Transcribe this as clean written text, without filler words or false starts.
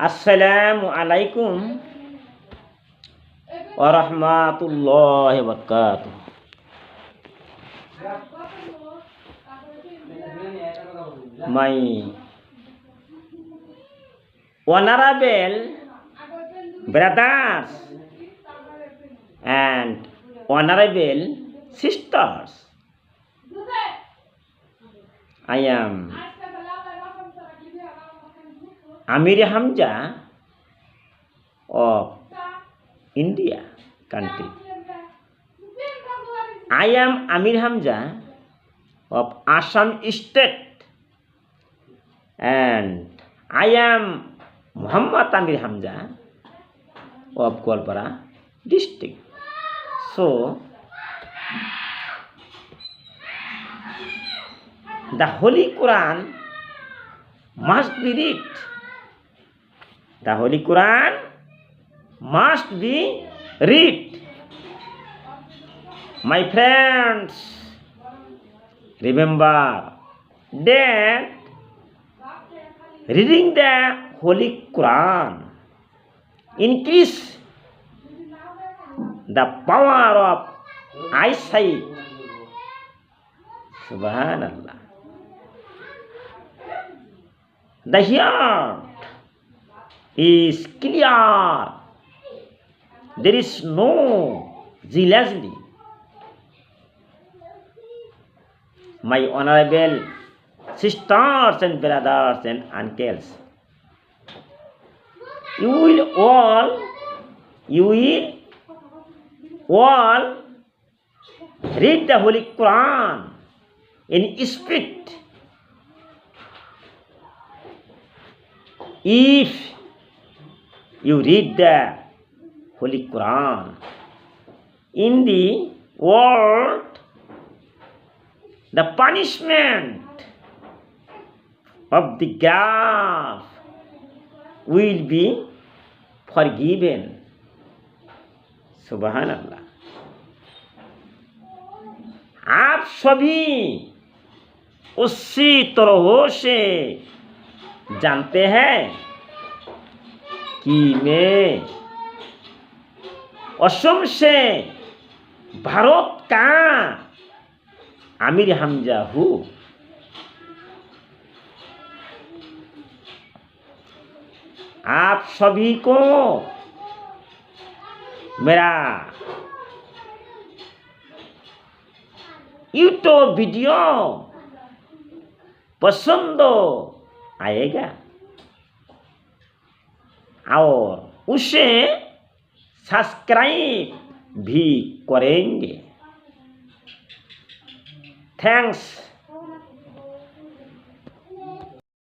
আসসালামু আলাইকুম ওয়া রাহমাতুল্লাহি ওয়া বারাকাতুহু। My honorable brothers and honorable sisters, I am Amir Hamza of India country. I am Amir Hamza of Assam state, and I am Muhammad Amir Hamza of Goalpara district. So the Holy Quran must be read. The Holy Quran must be read. My friends, remember that reading the Holy Quran increase the power of eyesight. Subhanallah. The heart is clear. There is no jealousy. My honorable sisters and brothers and uncles, you will all read the Holy Quran in spirit. If you read the Holy Quran in the world, the punishment of the grave will be forgiven. Subhanallah. आप सभी उसी तरह से जानते हैं कि मैं असम से भारत का आमिर हमजा हूँ। आप सभी को मेरा यूट्यूब वीडियो पसंद आएगा और उसे सब्सक्राइब भी करेंगे। Thanks